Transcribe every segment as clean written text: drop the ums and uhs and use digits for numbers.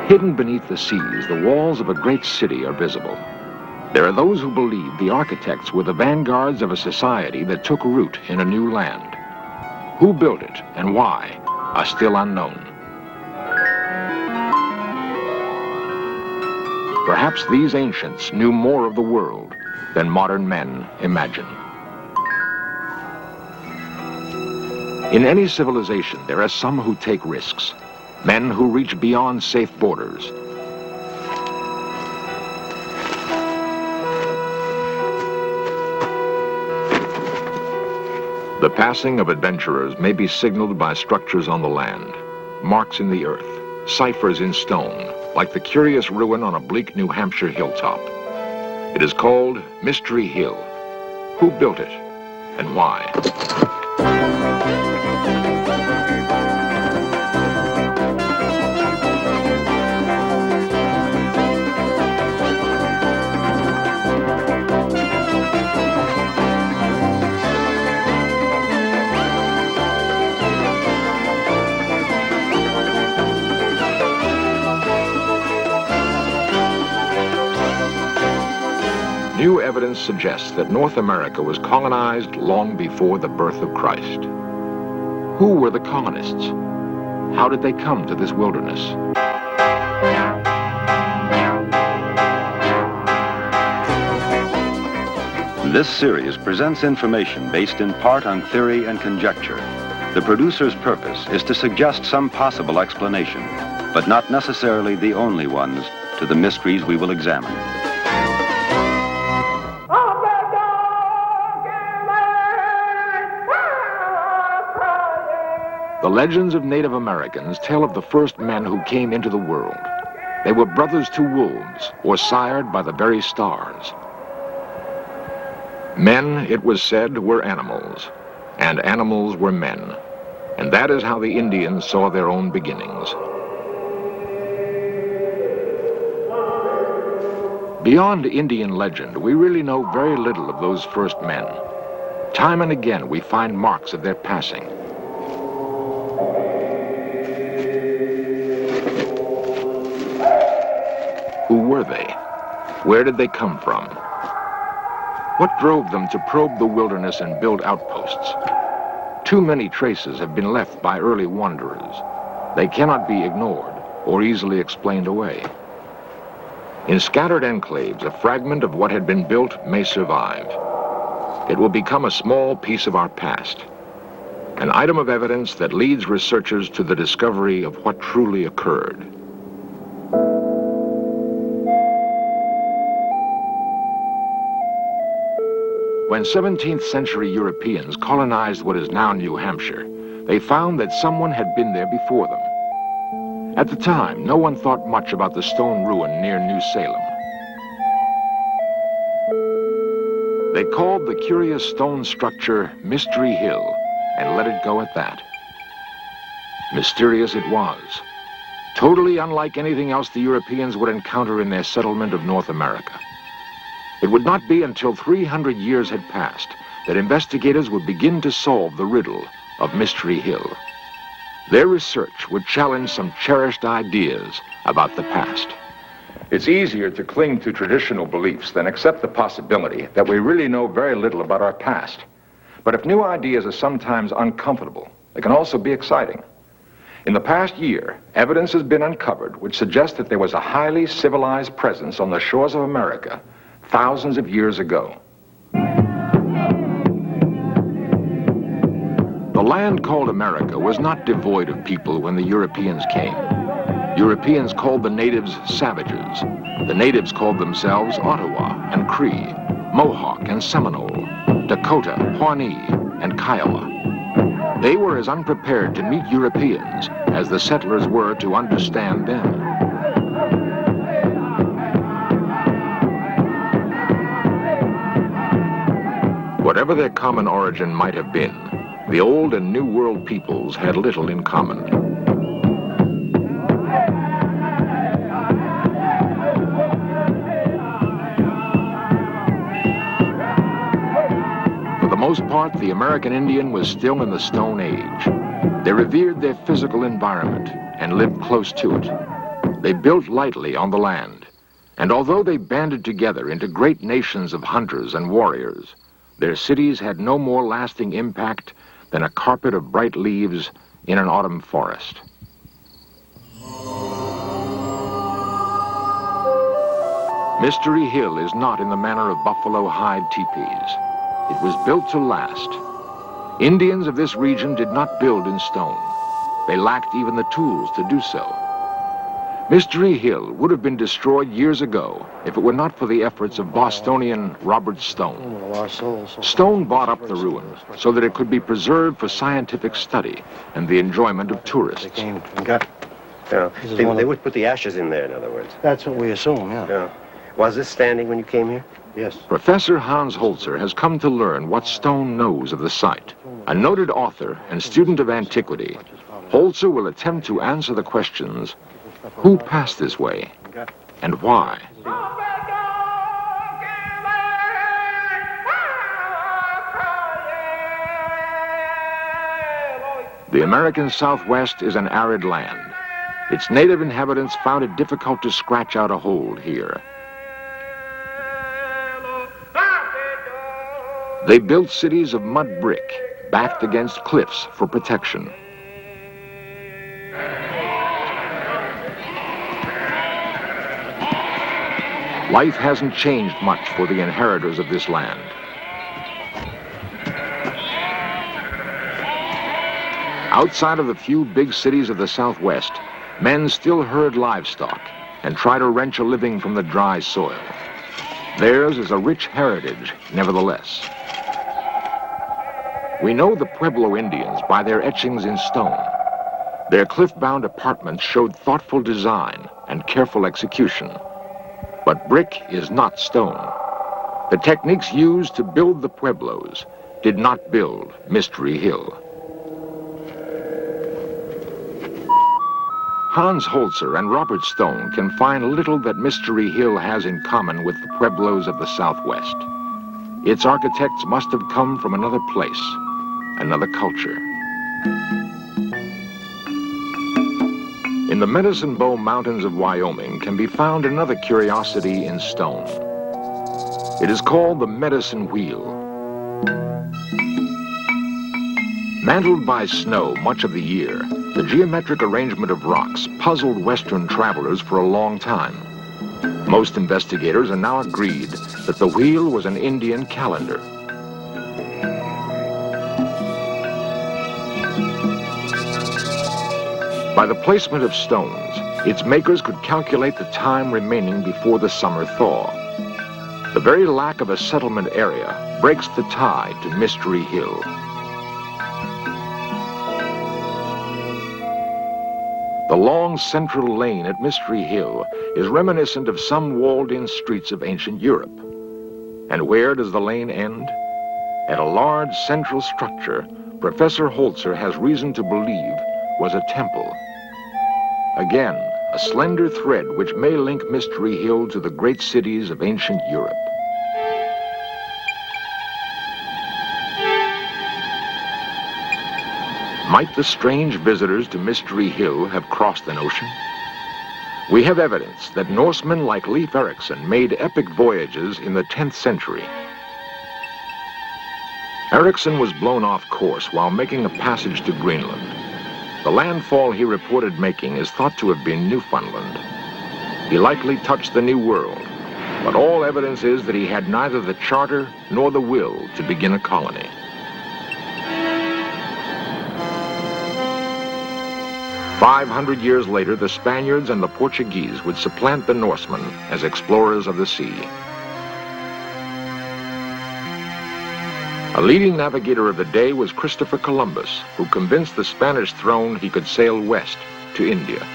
Hidden beneath the seas, the walls of a great city are visible. There are those who believe the architects were the vanguards of a society that took root in a new land. Who built it and why are still unknown. Perhaps these ancients knew more of the world than modern men imagine. In any civilization, there are some who take risks, men who reach beyond safe borders. The passing of adventurers may be signaled by structures on the land, marks in the earth, ciphers in stone, like the curious ruin on a bleak New Hampshire hilltop. It is called Mystery Hill. Who built it and why? New evidence suggests that North America was colonized long before the birth of Christ. Who were the colonists? How did they come to this wilderness? This series presents information based in part on theory and conjecture. The producer's purpose is to suggest some possible explanation, but not necessarily the only ones, to the mysteries we will examine. The legends of Native Americans tell of the first men who came into the world. They were brothers to wolves, or sired by the very stars. Men, it was said, were animals, and animals were men. And that is how the Indians saw their own beginnings. Beyond Indian legend, we really know very little of those first men. Time and again, we find marks of their passing. Who were they? Where did they come from? What drove them to probe the wilderness and build outposts? Too many traces have been left by early wanderers. They cannot be ignored or easily explained away. In scattered enclaves, a fragment of what had been built may survive. It will become a small piece of our past, an item of evidence that leads researchers to the discovery of what truly occurred. When 17th century Europeans colonized what is now New Hampshire, they found that someone had been there before them. At the time, no one thought much about the stone ruin near New Salem. They called the curious stone structure Mystery Hill and let it go at that. Mysterious it was, totally unlike anything else the Europeans would encounter in their settlement of North America. It would not be until 300 years had passed that investigators would begin to solve the riddle of Mystery Hill. Their research would challenge some cherished ideas about the past. It's easier to cling to traditional beliefs than accept the possibility that we really know very little about our past. But if new ideas are sometimes uncomfortable, they can also be exciting. In the past year, evidence has been uncovered which suggests that there was a highly civilized presence on the shores of America thousands of years ago. The land called America was not devoid of people when the Europeans came. Europeans called the natives savages. The natives called themselves Ottawa and Cree, Mohawk and Seminole, Dakota, Pawnee, and Kiowa. They were as unprepared to meet Europeans as the settlers were to understand them. Whatever their common origin might have been, the Old and New World peoples had little in common. For the most part, the American Indian was still in the Stone Age. They revered their physical environment and lived close to it. They built lightly on the land, and although they banded together into great nations of hunters and warriors, their cities had no more lasting impact than a carpet of bright leaves in an autumn forest. Mystery Hill is not in the manner of buffalo hide teepees. It was built to last. Indians of this region did not build in stone. They lacked even the tools to do so. Mystery Hill would have been destroyed years ago if it were not for the efforts of Bostonian Robert Stone. Stone bought up the ruin so that it could be preserved for scientific study and the enjoyment of tourists. Yeah. They would put the ashes in there, in other words. That's what we assume, yeah. Was this standing when you came here? Yes. Professor Hans Holzer has come to learn what Stone knows of the site. A noted author and student of antiquity, Holzer will attempt to answer the questions: who passed this way, and why? The American Southwest is an arid land. Its native inhabitants found it difficult to scratch out a hold here. They built cities of mud brick, backed against cliffs for protection. Life hasn't changed much for the inheritors of this land. Outside of the few big cities of the Southwest, men still herd livestock and try to wrench a living from the dry soil. Theirs is a rich heritage, nevertheless. We know the Pueblo Indians by their etchings in stone. Their cliff-bound apartments showed thoughtful design and careful execution. But brick is not stone. The techniques used to build the Pueblos did not build Mystery Hill. Hans Holzer and Robert Stone can find little that Mystery Hill has in common with the Pueblos of the Southwest. Its architects must have come from another place, another culture. In the Medicine Bow Mountains of Wyoming can be found another curiosity in stone. It is called the Medicine Wheel. Mantled by snow much of the year, the geometric arrangement of rocks puzzled Western travelers for a long time. Most investigators are now agreed that the wheel was an Indian calendar. By the placement of stones, its makers could calculate the time remaining before the summer thaw. The very lack of a settlement area breaks the tie to Mystery Hill. The long central lane at Mystery Hill is reminiscent of some walled-in streets of ancient Europe. And where does the lane end? At a large central structure, Professor Holzer has reason to believe was a temple. Again, a slender thread which may link Mystery Hill to the great cities of ancient Europe. Might the strange visitors to Mystery Hill have crossed an ocean? We have evidence that Norsemen like Leif Erikson made epic voyages in the 10th century. Erikson was blown off course while making a passage to Greenland. The landfall he reported making is thought to have been Newfoundland. He likely touched the New World, but all evidence is that he had neither the charter nor the will to begin a colony. 500 years later, the Spaniards and the Portuguese would supplant the Norsemen as explorers of the sea. A leading navigator of the day was Christopher Columbus, who convinced the Spanish throne he could sail west to India.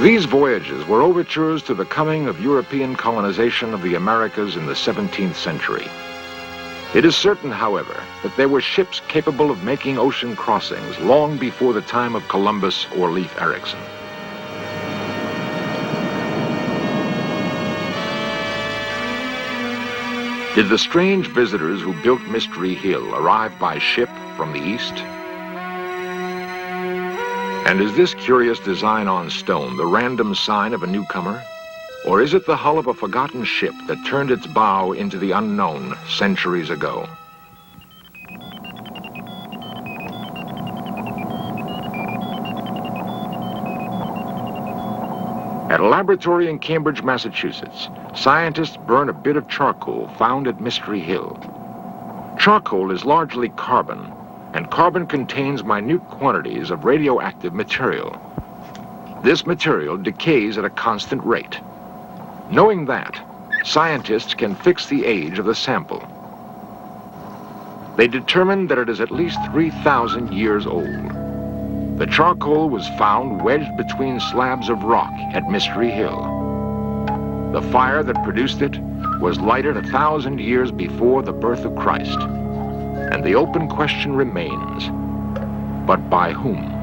These voyages were overtures to the coming of European colonization of the Americas in the 17th century. It is certain, however, that there were ships capable of making ocean crossings long before the time of Columbus or Leif Erikson. Did the strange visitors who built Mystery Hill arrive by ship from the east? And is this curious design on stone the random sign of a newcomer? Or is it the hull of a forgotten ship that turned its bow into the unknown centuries ago? At a laboratory in Cambridge, Massachusetts, scientists burn a bit of charcoal found at Mystery Hill. Charcoal is largely carbon, and carbon contains minute quantities of radioactive material. This material decays at a constant rate. Knowing that, scientists can fix the age of the sample. They determined that it is at least 3,000 years old. The charcoal was found wedged between slabs of rock at Mystery Hill. The fire that produced it was lighted 1,000 years before the birth of Christ. And the open question remains, but by whom?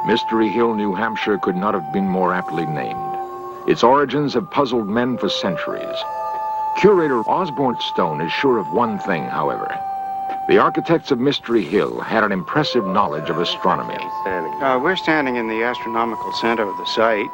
Mystery Hill, New Hampshire could not have been more aptly named. Its origins have puzzled men for centuries. Curator Osborne Stone is sure of one thing, however. The architects of Mystery Hill had an impressive knowledge of astronomy. We're standing in the astronomical center of the site,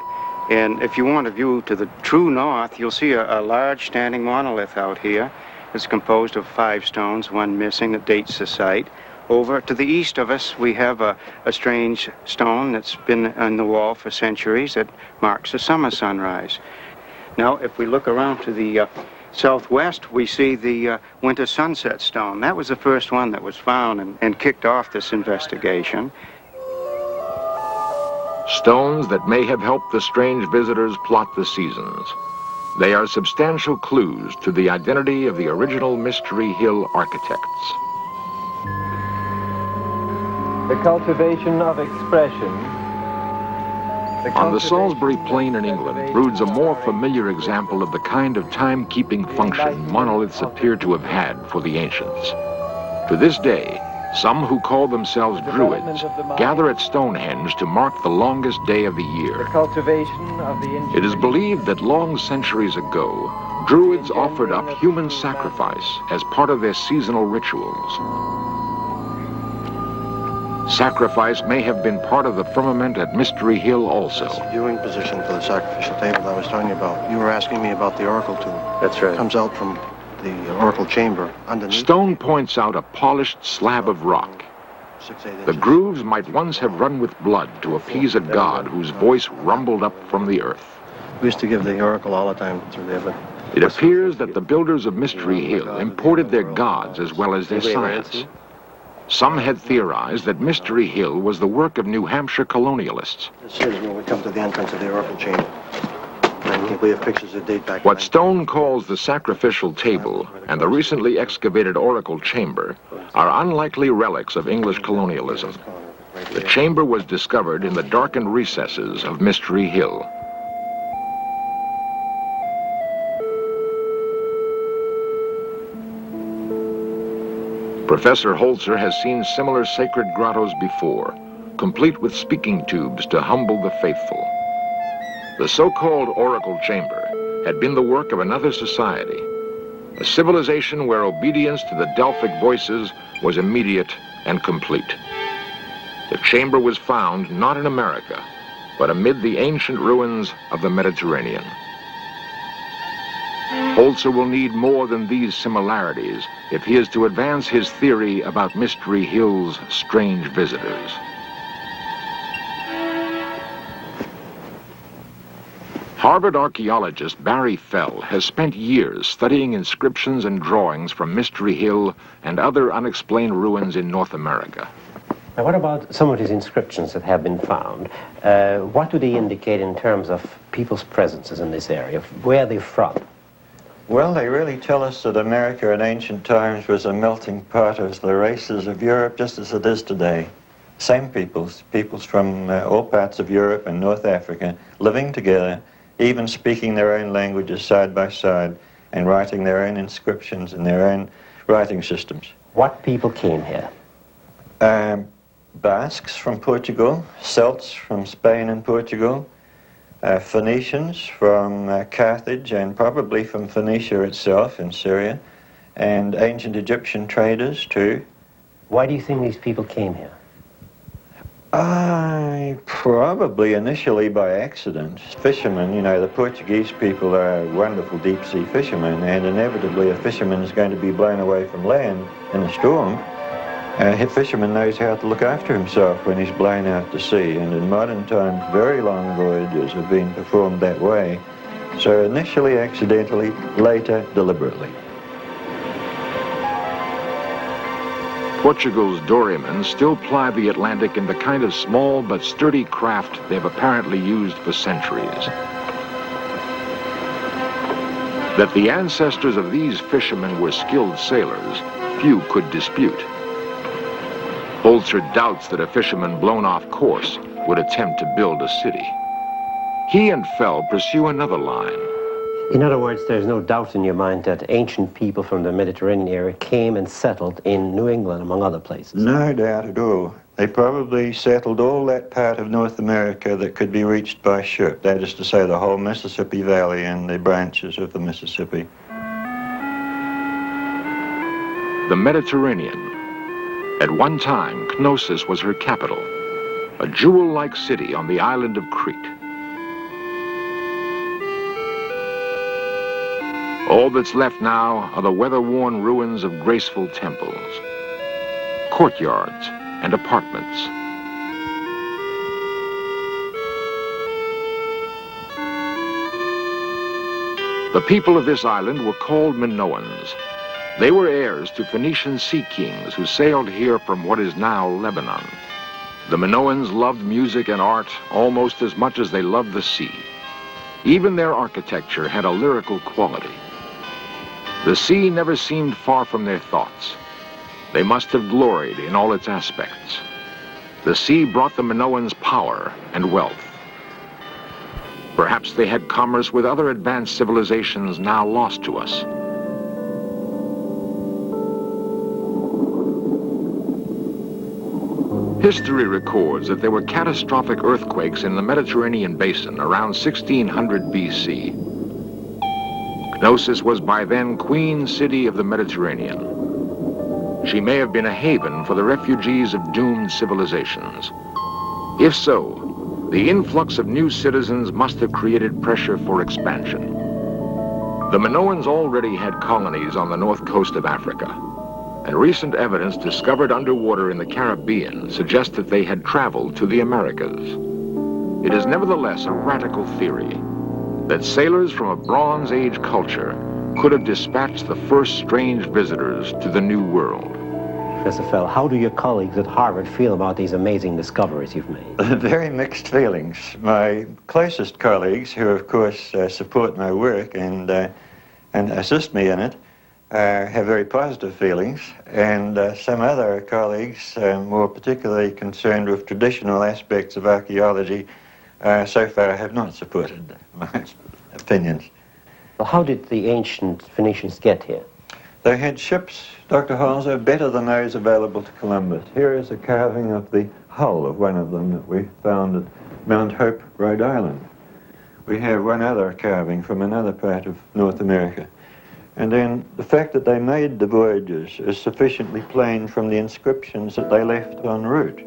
and if you want a view to the true north, you'll see a large standing monolith out here. It's composed of 5 stones, one missing, that dates the site. Over to the east of us, we have a strange stone that's been on the wall for centuries that marks the summer sunrise. Now, if we look around to the southwest, we see the winter sunset stone. That was the first one that was found and kicked off this investigation. Stones that may have helped the strange visitors plot the seasons. They are substantial clues to the identity of the original Mystery Hill architects. The cultivation of expression. On the Salisbury Plain in England broods a more familiar example of the kind of time-keeping function monoliths appear to have had for the ancients. To this day, some who call themselves Druids gather at Stonehenge to mark the longest day of the year. It is believed that long centuries ago, Druids offered up human sacrifice as part of their seasonal rituals. Sacrifice may have been part of the firmament at Mystery Hill also. That's the viewing position for the sacrificial table I was telling you about. You were asking me about the oracle tomb. That's right. It comes out from the oracle chamber underneath. Stone points out a polished slab of rock. 6-8 inches. The grooves might once have run with blood to appease a god whose voice rumbled up from the earth. We used to give the oracle all the time through there, but... It appears that the builders of Mystery Hill imported their gods as well as their science. Some had theorized that Mystery Hill was the work of New Hampshire colonialists. This is where we come to the entrance of the oracle chamber. And we have pictures that date back... What Stone calls the sacrificial table and the recently excavated oracle chamber are unlikely relics of English colonialism. The chamber was discovered in the darkened recesses of Mystery Hill. Professor Holzer has seen similar sacred grottos before, complete with speaking tubes to humble the faithful. The so-called oracle chamber had been the work of another society, a civilization where obedience to the Delphic voices was immediate and complete. The chamber was found not in America, but amid the ancient ruins of the Mediterranean. Holzer will need more than these similarities if he is to advance his theory about Mystery Hill's strange visitors. Harvard archaeologist Barry Fell has spent years studying inscriptions and drawings from Mystery Hill and other unexplained ruins in North America. Now, what about some of these inscriptions that have been found? What do they indicate in terms of people's presences in this area? Where are they from? Well, they really tell us that America in ancient times was a melting pot of the races of Europe, just as it is today. Same peoples from all parts of Europe and North Africa, living together, even speaking their own languages side by side, and writing their own inscriptions and their own writing systems. What people came here? Basques from Portugal, Celts from Spain and Portugal, Phoenicians from Carthage and probably from Phoenicia itself in Syria, and ancient Egyptian traders too. Why do you think these people came here? Probably initially by accident. Fishermen, you know, the Portuguese people are wonderful deep-sea fishermen, and inevitably a fisherman is going to be blown away from land in a storm. A fisherman knows how to look after himself when he's blown out to sea, and in modern times very long voyages have been performed that way. So initially accidentally, later deliberately. Portugal's dorymen still ply the Atlantic in the kind of small but sturdy craft they've apparently used for centuries. That the ancestors of these fishermen were skilled sailors, few could dispute. Holzer doubts that a fisherman blown off course would attempt to build a city. He and Fell pursue another line. In other words, there's no doubt in your mind that ancient people from the Mediterranean area came and settled in New England, among other places. No doubt at all. They probably settled all that part of North America that could be reached by ship. That is to say, the whole Mississippi Valley and the branches of the Mississippi. The Mediterranean. At one time, Knossos was her capital, a jewel-like city on the island of Crete. All that's left now are the weather-worn ruins of graceful temples, courtyards, and apartments. The people of this island were called Minoans. They were heirs to Phoenician sea kings who sailed here from what is now Lebanon. The Minoans loved music and art almost as much as they loved the sea. Even their architecture had a lyrical quality. The sea never seemed far from their thoughts. They must have gloried in all its aspects. The sea brought the Minoans power and wealth. Perhaps they had commerce with other advanced civilizations now lost to us. History records that there were catastrophic earthquakes in the Mediterranean basin around 1600 BC. Knossos was by then Queen City of the Mediterranean. She may have been a haven for the refugees of doomed civilizations. If so, the influx of new citizens must have created pressure for expansion. The Minoans already had colonies on the north coast of Africa, and recent evidence discovered underwater in the Caribbean suggests that they had traveled to the Americas. It is nevertheless a radical theory that sailors from a Bronze Age culture could have dispatched the first strange visitors to the New World. Professor Fell, how do your colleagues at Harvard feel about these amazing discoveries you've made? Very mixed feelings. My closest colleagues, who of course support my work and assist me in it, have very positive feelings, and some other colleagues, more particularly concerned with traditional aspects of archaeology, so far have not supported my opinions. Well, how did the ancient Phoenicians get here? They had ships, Dr. Holzer, better than those available to Columbus. Here is a carving of the hull of one of them that we found at Mount Hope, Rhode Island. We have one other carving from another part of North America. And then the fact that they made the voyages is sufficiently plain from the inscriptions that they left en route.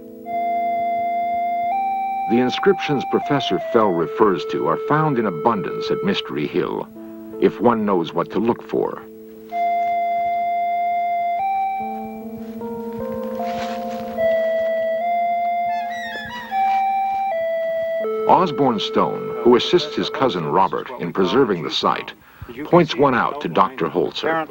The inscriptions Professor Fell refers to are found in abundance at Mystery Hill, if one knows what to look for. Osborne Stone, who assists his cousin Robert in preserving the site, points one out to Dr. Holzer.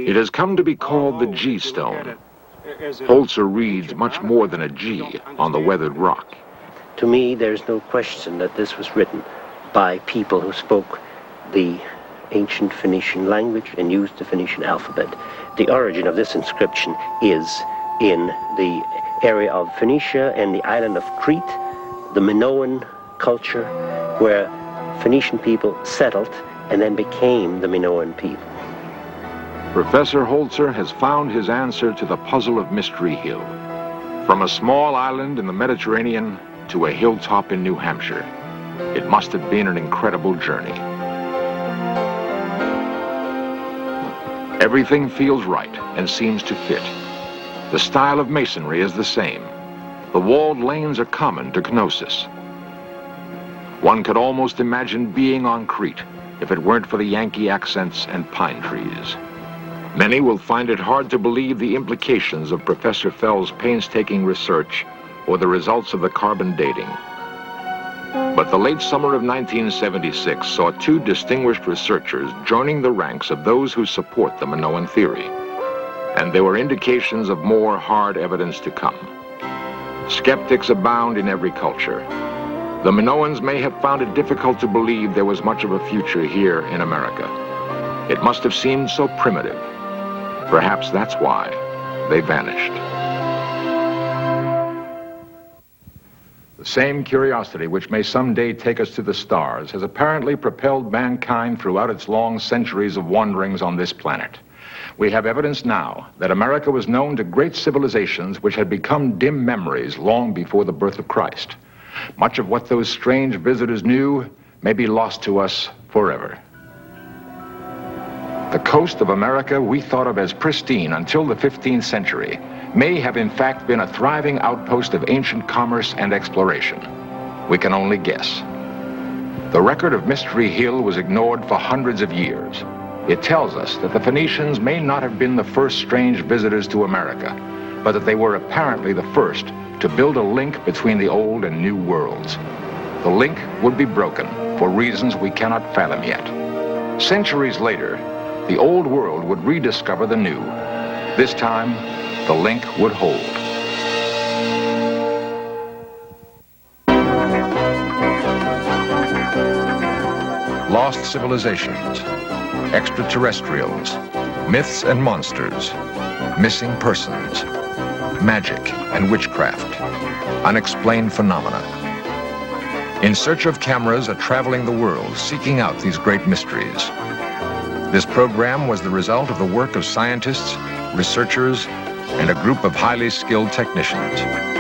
It has come to be called the G Stone. Holzer reads much more than a G on the weathered rock. To me, there's no question that this was written by people who spoke the ancient Phoenician language and used the Phoenician alphabet. The origin of this inscription is in the area of Phoenicia and the island of Crete, the Minoan culture, where Phoenician people settled and then became the Minoan people. Professor Holzer has found his answer to the puzzle of Mystery Hill. From a small island in the Mediterranean to a hilltop in New Hampshire, It must have been an incredible journey. Everything feels right and seems to fit. The style of masonry is the same. The walled lanes are common to Knossos. One could almost imagine being on Crete if it weren't for the Yankee accents and pine trees. Many will find it hard to believe the implications of Professor Fell's painstaking research or the results of the carbon dating. But the late summer of 1976 saw two distinguished researchers joining the ranks of those who support the Minoan theory. And there were indications of more hard evidence to come. Skeptics abound in every culture. The Minoans may have found it difficult to believe there was much of a future here in America. It must have seemed so primitive. Perhaps that's why they vanished. The same curiosity which may someday take us to the stars has apparently propelled mankind throughout its long centuries of wanderings on this planet. We have evidence now that America was known to great civilizations which had become dim memories long before the birth of Christ. Much of what those strange visitors knew may be lost to us forever. The coast of America we thought of as pristine until the 15th century may have in fact been a thriving outpost of ancient commerce and exploration. We can only guess. The record of Mystery Hill was ignored for hundreds of years. It tells us that the Phoenicians may not have been the first strange visitors to America, but that they were apparently the first to build a link between the old and new worlds. The link would be broken for reasons we cannot fathom yet. Centuries later, the old world would rediscover the new. This time, the link would hold. Lost civilizations, extraterrestrials, myths and monsters, missing persons, magic and witchcraft, unexplained phenomena. In search of cameras are traveling the world, seeking out these great mysteries. This program was the result of the work of scientists, researchers, and a group of highly skilled technicians.